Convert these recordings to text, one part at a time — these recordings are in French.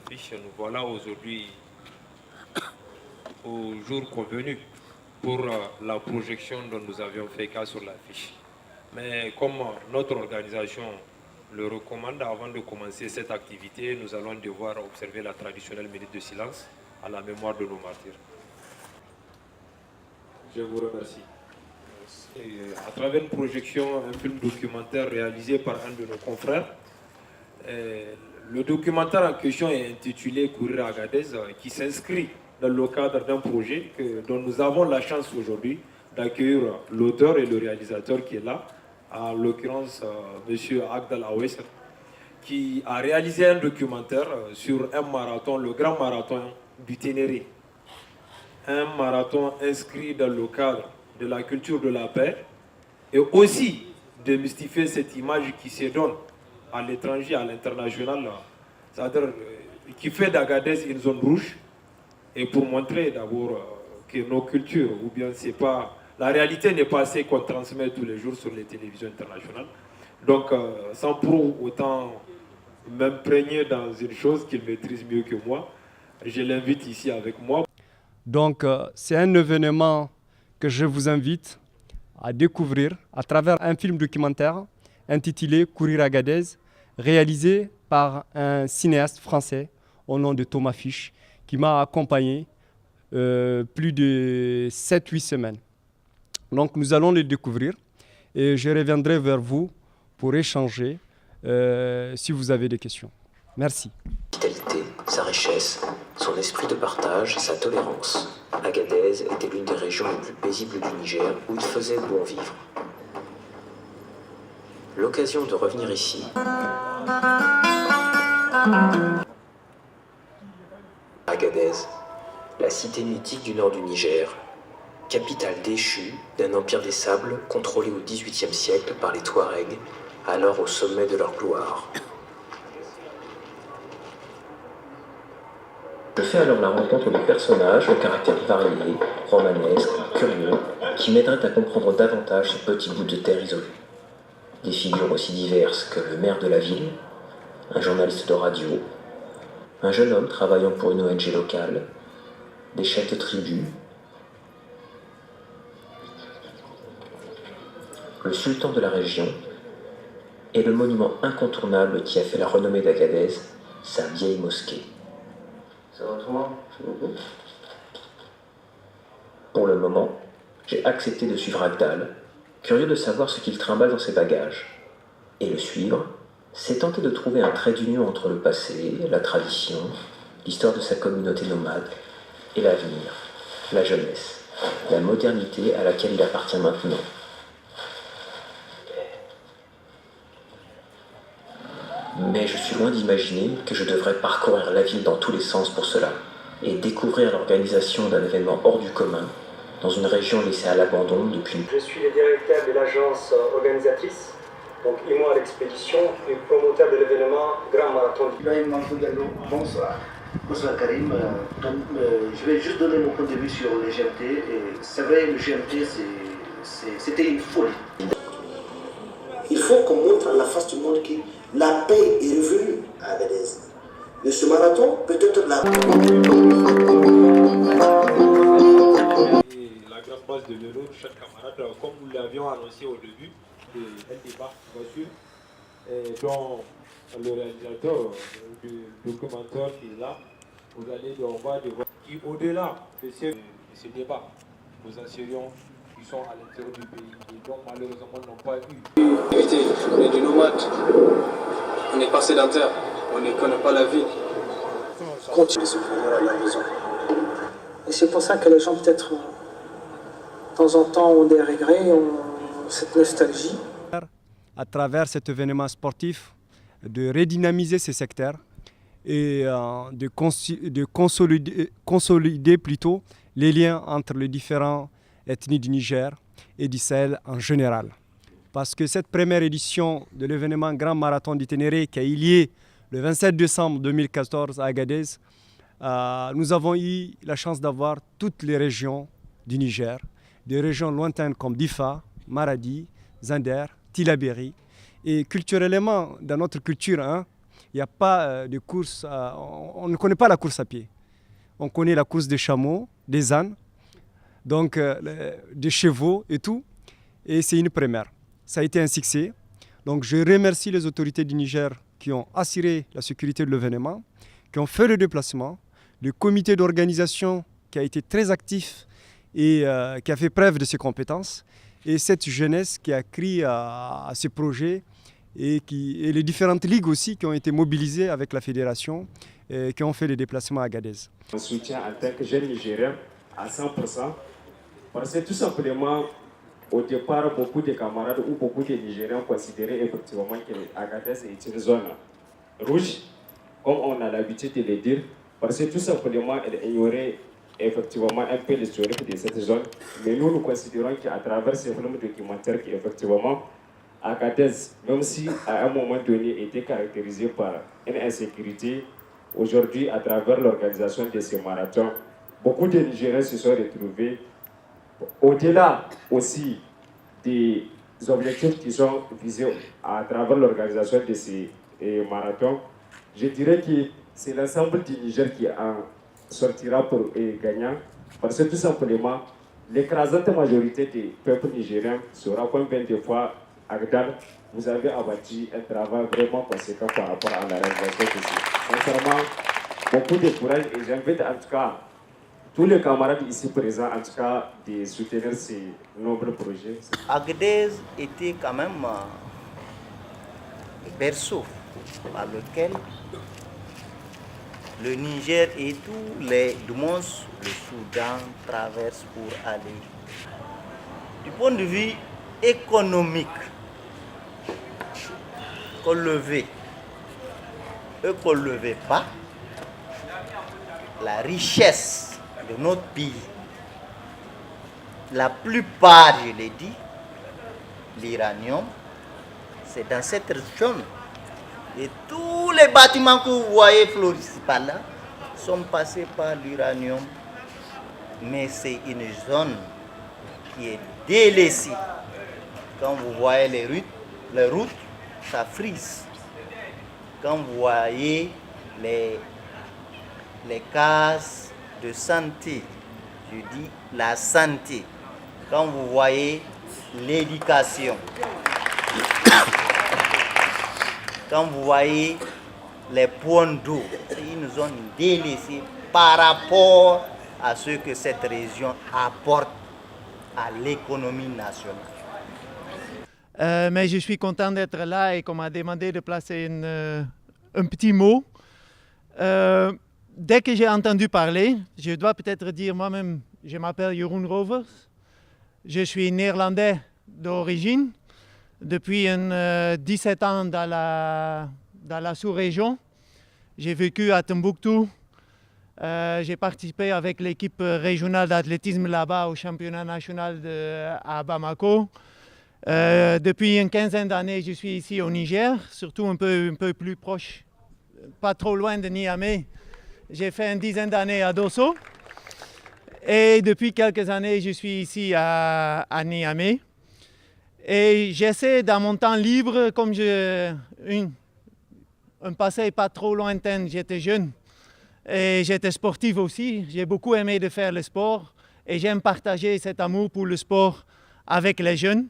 l'affiche, nous voilà aujourd'hui au jour convenu pour la projection dont nous avions fait cas sur l'affiche. Mais comme notre organisation le recommande, avant de commencer cette activité, nous allons devoir observer la traditionnelle minute de silence à la mémoire de nos martyrs. Je vous remercie. Et à travers une projection, un film documentaire réalisé par un de nos confrères, le documentaire en question est intitulé Courir à Agadez, qui s'inscrit dans le cadre d'un projet dont nous avons la chance aujourd'hui d'accueillir l'auteur et le réalisateur qui est là, en l'occurrence M. Agdal Awes, qui a réalisé un documentaire sur un marathon, le grand marathon du Ténéré. Un marathon inscrit dans le cadre de la culture de la paix et aussi démystifier cette image qui se donne à l'étranger, à l'international, c'est-à-dire qui fait d'Agadez une zone rouge, et pour montrer d'abord que nos cultures, ou bien c'est pas, la réalité n'est pas assez qu'on transmet tous les jours sur les télévisions internationales. Donc sans pour autant m'imprégner dans une chose qu'il maîtrise mieux que moi, je l'invite ici avec moi. Donc c'est un événement que je vous invite à découvrir à travers un film documentaire intitulé Courir à Agadez, réalisé par un cinéaste français au nom de Thomas Fisch, qui m'a accompagné plus de 7-8 semaines. Donc nous allons le découvrir et je reviendrai vers vous pour échanger si vous avez des questions. Merci. Sa richesse, son esprit de partage, sa tolérance. Agadez était l'une des régions les plus paisibles du Niger où il faisait bon vivre. L'occasion de revenir ici. Agadez, la cité mythique du nord du Niger, capitale déchue d'un empire des sables contrôlé au XVIIIe siècle par les Touaregs, alors au sommet de leur gloire. Je fais alors la rencontre de personnages au caractère varié, romanesque, curieux, qui m'aideraient à comprendre davantage ce petit bout de terre isolé. Des figures aussi diverses que le maire de la ville, un journaliste de radio, un jeune homme travaillant pour une ONG locale, des chefs de tribu, le sultan de la région et le monument incontournable qui a fait la renommée d'Agadez, sa vieille mosquée. Pour le moment, j'ai accepté de suivre Agdal, curieux de savoir ce qu'il trimballe dans ses bagages. Et le suivre, c'est tenter de trouver un trait d'union entre le passé, la tradition, l'histoire de sa communauté nomade, et l'avenir, la jeunesse, la modernité à laquelle il appartient maintenant. Mais je suis loin d'imaginer que je devrais parcourir la ville dans tous les sens pour cela, et découvrir l'organisation d'un événement hors du commun, dans une région laissée à l'abandon depuis... Je suis le directeur de l'agence organisatrice, donc IMO à l'expédition, et promoteur de l'événement Grand Marathon. Bonsoir. Bonsoir Karim. Je vais juste donner mon point de vue sur le GMT. C'est vrai, le GMT, c'était une folie. Il faut qu'on montre à la face du monde que la paix est revenue à Agadez. Mais ce marathon peut être la... Et la grande base de vélo, chers camarades, comme nous l'avions annoncé au début, un débat voiture, dont le réalisateur du documentaire qui est là, vous allez devoir qui au-delà de ce débat, nous enseignons qui sont à l'intérieur du pays et donc malheureusement n'ont pas eu. Écoutez, on est du nomade, on n'est pas sédentaire, on ne connaît pas la vie. Continuez de se venir à la maison. Et c'est pour ça que les gens peut-être de temps en temps ont des regrets, ont cette nostalgie. À travers cet événement sportif, de redynamiser ces secteurs et de consolider plutôt les liens entre les différentes ethnies du Niger et du Sahel en général. Parce que cette première édition de l'événement Grand Marathon du Ténéré qui a eu lieu le 27 décembre 2014 à Agadez, nous avons eu la chance d'avoir toutes les régions du Niger, des régions lointaines comme Difa, Maradi, Zander, Tillabéri. Et culturellement, dans notre culture, il n'y a pas de course, on ne connaît pas la course à pied. On connaît la course des chameaux, des ânes, donc des chevaux et tout. Et c'est une première. Ça a été un succès. Donc je remercie les autorités du Niger qui ont assuré la sécurité de l'événement, qui ont fait le déplacement, le comité d'organisation qui a été très actif et qui a fait preuve de ses compétences, et cette jeunesse qui a crié à ce projet et les différentes ligues aussi qui ont été mobilisées avec la fédération et qui ont fait les déplacements à Agadez. On soutient en tant que jeune Nigérien à 100%, parce que tout simplement, au départ, beaucoup de camarades ou beaucoup de Nigériens considéraient effectivement que Agadez est une zone rouge, comme on a l'habitude de le dire, parce que tout simplement, elle ignorait effectivement un peu l'historique de cette zone. Mais nous considérons qu'à travers ces films documentaires, qu'effectivement, Agadez, même si à un moment donné était caractérisé par une insécurité, aujourd'hui, à travers l'organisation de ces marathons, beaucoup de Nigériens se sont retrouvés, au-delà aussi des objectifs qui sont visés à travers l'organisation de ces marathons. Je dirais que c'est l'ensemble du Niger qui en sortira pour gagnant, parce que tout simplement, l'écrasante majorité des peuples nigériens saura combien de fois Agdal, vous avez abattu un travail vraiment conséquent par rapport à la réalisation de ces. Sincèrement, beaucoup de courage, et j'invite en tout cas tous les camarades ici présents, en tout cas, de soutenir ces nombreux projets. Agadez était quand même le berceau par lequel le Niger et tous les, du moins le Soudan traversent pour aller. Du point de vue économique, qu'on le veuille et qu'on ne le veuille pas, la richesse de notre pays, la plupart, je l'ai dit, l'uranium, c'est dans cette zone. Et tous les bâtiments que vous voyez fleurir par là sont passés par l'uranium. Mais c'est une zone qui est délaissée. Quand vous voyez les routes, ça frise. Quand vous voyez les cases de santé, je dis la santé. Quand vous voyez l'éducation, quand vous voyez les points d'eau, c'est une zone délaissée par rapport à ce que cette région apporte à l'économie nationale. Mais je suis content d'être là et qu'on m'a demandé de placer un petit mot. Dès que j'ai entendu parler, je dois peut-être dire moi-même, je m'appelle Jeroen Rovers, je suis néerlandais d'origine, depuis 17 ans dans la sous-région. J'ai vécu à Tombouctou, j'ai participé avec l'équipe régionale d'athlétisme là-bas au championnat national à Bamako. Depuis une quinzaine d'années, je suis ici au Niger, surtout un peu plus proche, pas trop loin de Niamey. J'ai fait une dizaine d'années à Dosso. Et depuis quelques années, je suis ici à Niamey. Et j'essaie dans mon temps libre, comme un passé pas trop lointain, j'étais jeune et j'étais sportif aussi. J'ai beaucoup aimé de faire le sport et j'aime partager cet amour pour le sport avec les jeunes.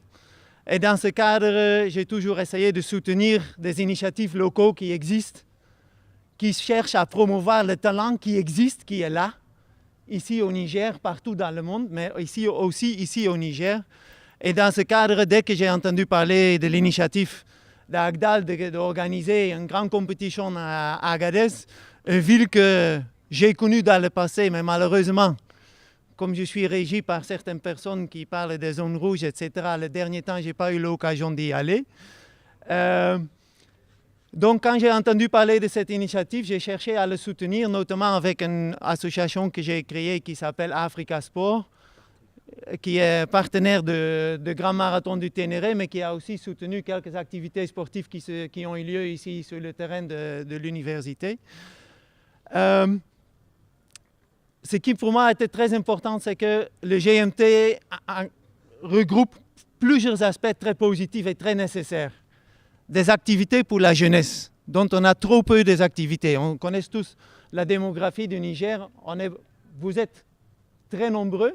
Et dans ce cadre, j'ai toujours essayé de soutenir des initiatives locaux qui existent, qui cherchent à promouvoir le talent qui existe, qui est là, ici au Niger, partout dans le monde, mais aussi ici au Niger. Et dans ce cadre, dès que j'ai entendu parler de l'initiative d'Agdal d'organiser une grande compétition à Agadez, une ville que j'ai connue dans le passé, mais malheureusement, comme je suis régi par certaines personnes qui parlent des zones rouges, etc., le dernier temps, je n'ai pas eu l'occasion d'y aller. Donc, quand j'ai entendu parler de cette initiative, j'ai cherché à le soutenir, notamment avec une association que j'ai créée qui s'appelle Africa Sport, qui est partenaire de Grand Marathon du Ténéré, mais qui a aussi soutenu quelques activités sportives qui ont eu lieu ici sur le terrain de l'université. Ce qui pour moi était très important, c'est que le GMT regroupe plusieurs aspects très positifs et très nécessaires. Des activités pour la jeunesse, dont on a trop peu des activités. On connaît tous la démographie du Niger. Vous êtes très nombreux.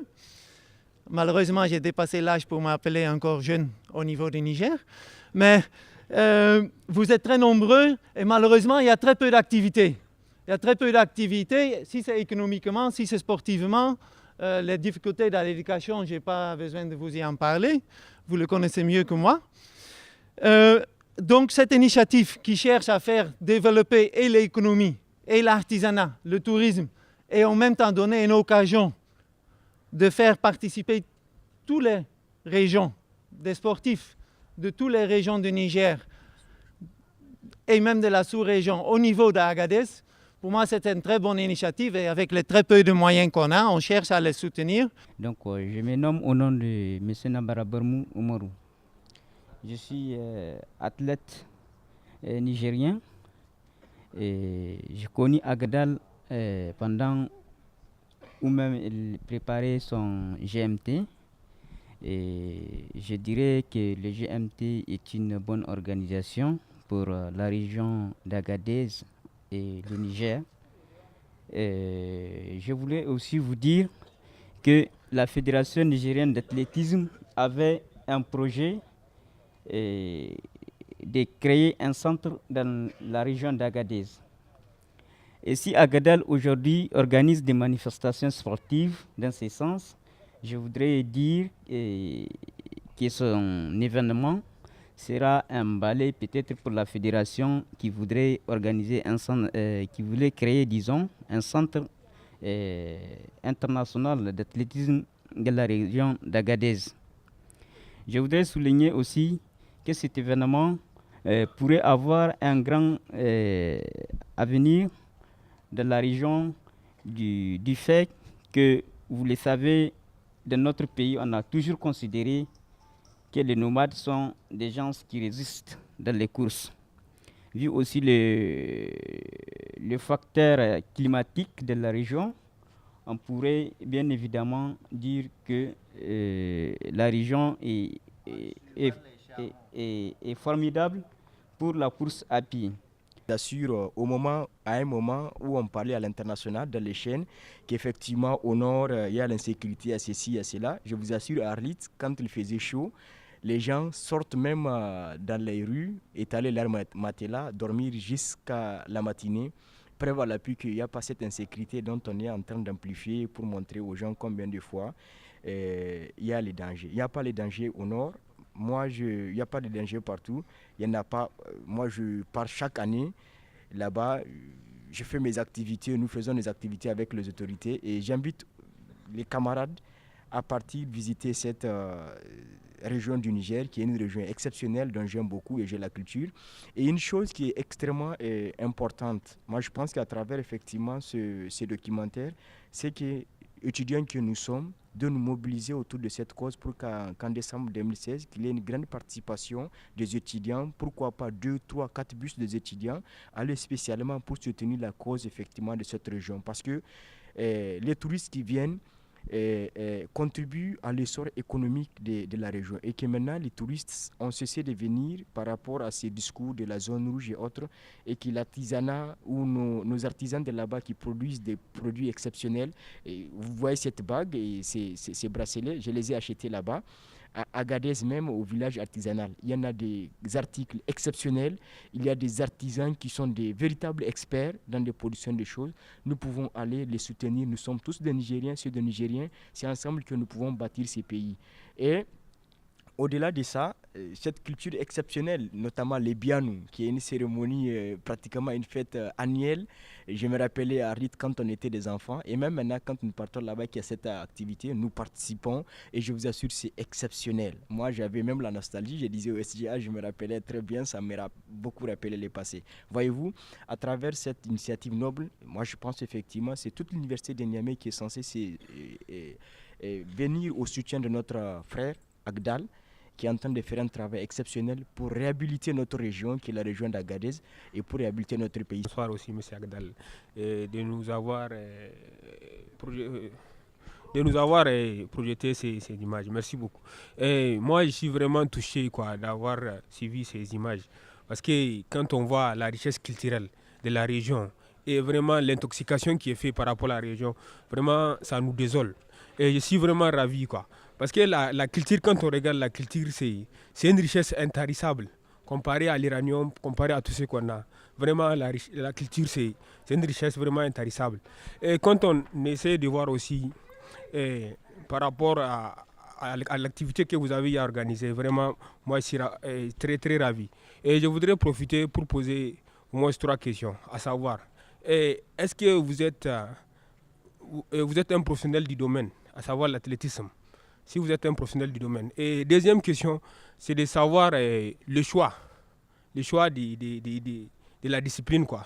Malheureusement, j'ai dépassé l'âge pour m'appeler encore jeune au niveau du Niger. Mais vous êtes très nombreux et malheureusement, il y a très peu d'activités. Il y a très peu d'activités, si c'est économiquement, si c'est sportivement. Les difficultés dans l'éducation, je n'ai pas besoin de vous y en parler. Vous le connaissez mieux que moi. Donc, cette initiative qui cherche à faire développer et l'économie, et l'artisanat, le tourisme, et en même temps donner une occasion de faire participer toutes les régions, des sportifs de toutes les régions du Niger et même de la sous-région au niveau d'Agadez. Pour moi, c'est une très bonne initiative et avec les très peu de moyens qu'on a, on cherche à les soutenir. Donc, je me nomme au nom de M. Nambara Barmou Oumarou. Je suis athlète nigérien et j'ai connu Agadal pendant où même il préparait son GMT. Et je dirais que le GMT est une bonne organisation pour la région d'Agadez et le Niger. Je voulais aussi vous dire que la Fédération nigérienne d'athlétisme avait un projet de créer un centre dans la région d'Agadez. Et si Agadal aujourd'hui organise des manifestations sportives dans ce sens, je voudrais dire que son événement sera un balai peut-être pour la fédération qui voudrait organiser un centre, qui voulait créer, disons, un centre international d'athlétisme de la région d'Agadez. Je voudrais souligner aussi que cet événement pourrait avoir un grand avenir dans la région du fait que, vous le savez, dans notre pays, on a toujours considéré que les nomades sont des gens qui résistent dans les courses. Vu aussi le facteur climatique de la région, on pourrait bien évidemment dire que la région est formidable pour la course à pied. J'assure à un moment où on parlait à l'international dans les chaînes qu'effectivement au nord il y a l'insécurité, à ceci, à cela. Je vous assure à Arlit, quand il faisait chaud, les gens sortent même dans les rues, étaler leur matelas, dormir jusqu'à la matinée, preuve à l'appui qu'il n'y a pas cette insécurité dont on est en train d'amplifier pour montrer aux gens combien de fois il y a les dangers. Il n'y a pas les dangers au nord. Moi, il n'y a pas de danger partout. Il n'y en a pas. Moi, je pars chaque année là-bas. Je fais mes activités. Nous faisons des activités avec les autorités. Et j'invite les camarades à partir visiter cette région du Niger, qui est une région exceptionnelle dont j'aime beaucoup et j'ai la culture. Et une chose qui est extrêmement importante, moi, je pense qu'à travers effectivement ce documentaire, c'est que étudiants que nous sommes, de nous mobiliser autour de cette cause pour qu'en décembre 2016, qu'il y ait une grande participation des étudiants, pourquoi pas 2, 3, 4 bus des étudiants, aller spécialement pour soutenir la cause effectivement de cette région. Parce que les touristes qui viennent contribuent à l'essor économique de la région et que maintenant les touristes ont cessé de venir par rapport à ces discours de la zone rouge et autres, et que l'artisanat ou nos artisans de là-bas qui produisent des produits exceptionnels, et vous voyez cette bague et ces bracelets, je les ai achetés là-bas à Agadez, même au village artisanal. Il y en a des articles exceptionnels, il y a des artisans qui sont des véritables experts dans la production des choses. Nous pouvons aller les soutenir, nous sommes tous des Nigériens, c'est des Nigériens, c'est ensemble que nous pouvons bâtir ces pays. Et au-delà de ça, cette culture exceptionnelle, notamment les Bianou, qui est une cérémonie, pratiquement une fête annuelle. Je me rappelais à Rit quand on était des enfants, et même maintenant quand nous partons là-bas, qu'il y a cette activité, nous participons, et je vous assure, c'est exceptionnel. Moi, j'avais même la nostalgie, je disais au SGA, je me rappelais très bien, ça m'a beaucoup rappelé le passé. Voyez-vous, à travers cette initiative noble, moi je pense effectivement, c'est toute l'université de Niamey qui est censée venir au soutien de notre frère Agdal, qui est en train de faire un travail exceptionnel pour réhabiliter notre région, qui est la région d'Agadez, et pour réhabiliter notre pays. Bonsoir aussi, M. Agdal, de nous avoir projeté ces images. Merci beaucoup. Et moi, je suis vraiment touché d'avoir suivi ces images. Parce que quand on voit la richesse culturelle de la région et vraiment l'intoxication qui est faite par rapport à la région, vraiment ça nous désole. Et je suis vraiment ravi, quoi. Parce que la culture, quand on regarde la culture, c'est une richesse intarissable. Comparé à l'uranium, comparé à tout ce qu'on a. Vraiment, la culture, c'est une richesse vraiment intarissable. Et quand on essaie de voir aussi par rapport à l'activité que vous avez organisée, vraiment, moi, je suis très, très ravi. Et je voudrais profiter pour poser au moins 3 questions, à savoir, est-ce que vous êtes un professionnel du domaine, à savoir l'athlétisme? Si vous êtes un professionnel du domaine. Et deuxième question, c'est de savoir le choix de la discipline, quoi.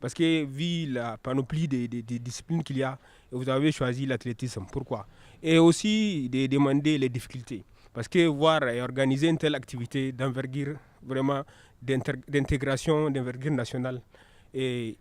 Parce que vu la panoplie des disciplines qu'il y a, vous avez choisi l'athlétisme. Pourquoi? Et aussi de demander les difficultés. Parce que voir et organiser une telle activité d'envergure, vraiment d'intégration, d'envergure nationale et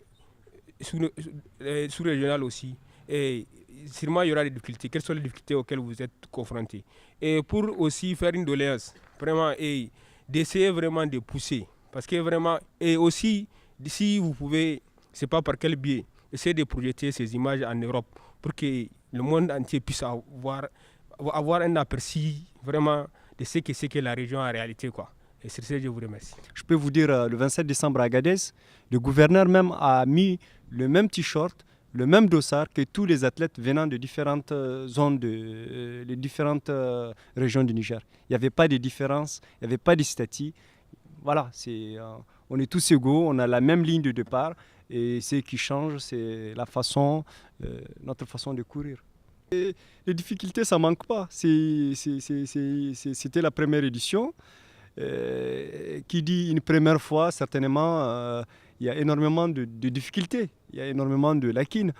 sous-régionale aussi, et sûrement il y aura des difficultés. Quelles sont les difficultés auxquelles vous êtes confrontés? Et pour aussi faire une doléance, vraiment, et d'essayer vraiment de pousser. Parce que vraiment, et aussi, si vous pouvez, je ne sais pas par quel biais, essayer de projeter ces images en Europe pour que le monde entier puisse avoir un aperçu vraiment de ce que c'est que la région en réalité, quoi. Et sur ce, je vous remercie. Je peux vous dire, le 27 décembre à Agadez, le gouverneur même a mis le même t-shirt, le même dossard que tous les athlètes venant de différentes zones, les différentes régions du Niger. Il n'y avait pas de différence, il n'y avait pas de statut. Voilà, on est tous égaux, on a la même ligne de départ et ce qui change, c'est la façon, notre façon de courir. Et les difficultés, ça ne manque pas. C'était la première édition. Qui dit une première fois, certainement, il y a énormément de difficultés, il y a énormément de lacunes.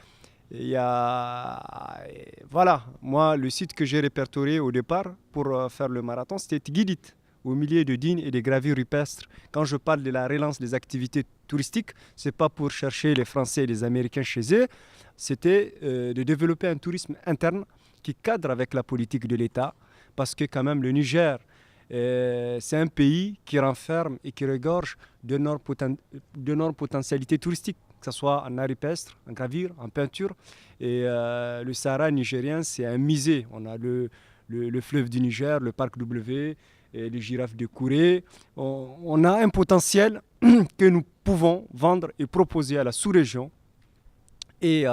Voilà, moi, le site que j'ai répertorié au départ pour faire le marathon, c'était Tigidit, au milieu de dunes et des gravures rupestres. Quand je parle de la relance des activités touristiques, ce n'est pas pour chercher les Français et les Américains chez eux, c'était de développer un tourisme interne qui cadre avec la politique de l'État, parce que quand même le Niger, c'est un pays qui renferme et qui regorge d'énormes potentialités touristiques, que ce soit en art rupestre, en gravure, en peinture. Et le Sahara nigérien, c'est un musée. On a le fleuve du Niger, le parc W, et les girafes de Kouré. On a un potentiel que nous pouvons vendre et proposer à la sous-région. Et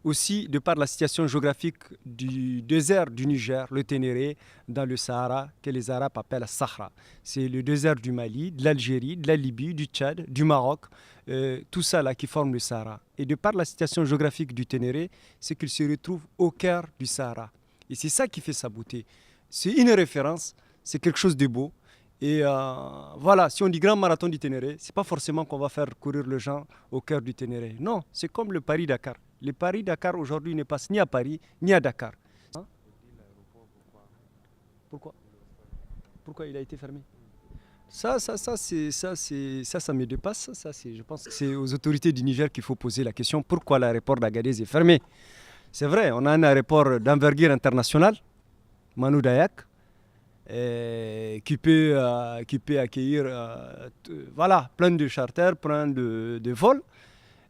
aussi, de par la situation géographique du désert du Niger, le Ténéré, dans le Sahara, que les Arabes appellent Sahara. C'est le désert du Mali, de l'Algérie, de la Libye, du Tchad, du Maroc, tout ça là qui forme le Sahara. Et de par la situation géographique du Ténéré, c'est qu'il se retrouve au cœur du Sahara. Et c'est ça qui fait sa beauté. C'est une référence, c'est quelque chose de beau. Et voilà, si on dit grand marathon du Ténéré, ce n'est pas forcément qu'on va faire courir les gens au cœur du Ténéré. Non, c'est comme le Paris-Dakar. Le Paris-Dakar aujourd'hui ne passe ni à Paris, ni à Dakar. Hein? Pourquoi il a été fermé? Ça me dépasse. Je pense que c'est aux autorités du Niger qu'il faut poser la question. Pourquoi l'aéroport d'Agadez est fermé? C'est vrai, on a un aéroport d'envergure internationale, Manou Dayak, qui peut accueillir plein de charters, plein de vols.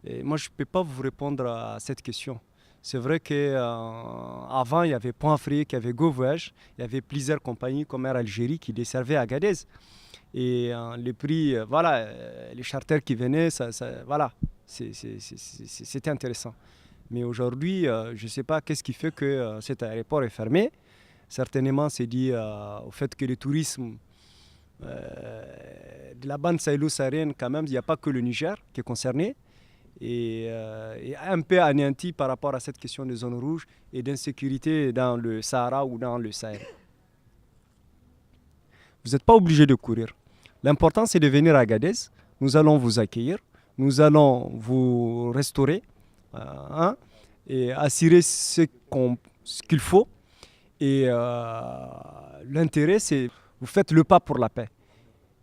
Et moi, je ne peux pas vous répondre à cette question. C'est vrai qu'avant, il y avait Point Afrique, il y avait Go Voyage, il y avait plusieurs compagnies comme Air Algérie qui desservaient Agadez. Et les prix, les charters qui venaient, c'était intéressant. Mais aujourd'hui, je ne sais pas qu'est-ce qui fait que cet aéroport est fermé. Certainement, c'est dû au fait que le tourisme de la bande sahélo-saharienne, quand même, il n'y a pas que le Niger qui est concerné. Et un peu anéanti par rapport à cette question de zone rouge et d'insécurité dans le Sahara ou dans le Sahel. Vous n'êtes pas obligé de courir. L'important, c'est de venir à Agadez. Nous allons vous accueillir. Nous allons vous restaurer et assurer ce qu'il faut. Et l'intérêt, c'est vous faites le pas pour la paix.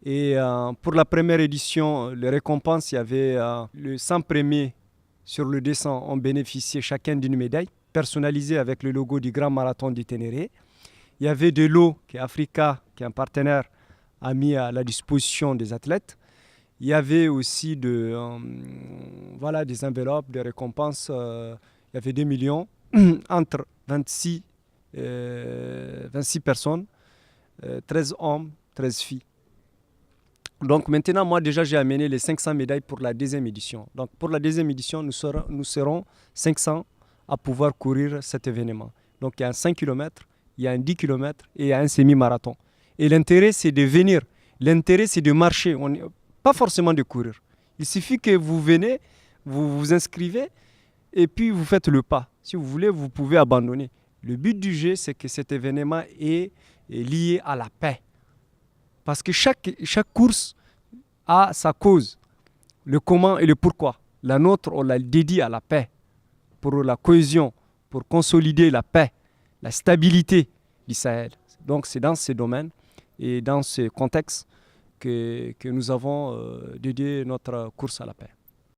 Et pour la première édition, les récompenses, il y avait les 100 premiers sur le 200 ont bénéficié chacun d'une médaille personnalisée avec le logo du Grand Marathon du Ténéré. Il y avait de l'eau que Africa, qui est un partenaire, a mis à la disposition des athlètes. Il y avait aussi voilà, des enveloppes, des récompenses. Il y avait 2 millions entre 26 personnes, 13 hommes, 13 filles. Donc maintenant, moi déjà, j'ai amené les 500 médailles pour la deuxième édition. Donc pour la deuxième édition, nous serons 500 à pouvoir courir cet événement. Donc il y a un 5 km, il y a un 10 km et il y a un semi-marathon. Et l'intérêt, c'est de venir. L'intérêt, c'est de marcher. Pas forcément de courir. Il suffit que vous venez, vous vous inscrivez et puis vous faites le pas. Si vous voulez, vous pouvez abandonner. Le but du jeu, c'est que cet événement est lié à la paix. Parce que chaque course a sa cause, le comment et le pourquoi. La nôtre, on l'a dédiée à la paix, pour la cohésion, pour consolider la paix, la stabilité du Sahel. Donc c'est dans ces domaines et dans ce contexte que nous avons dédié notre course à la paix.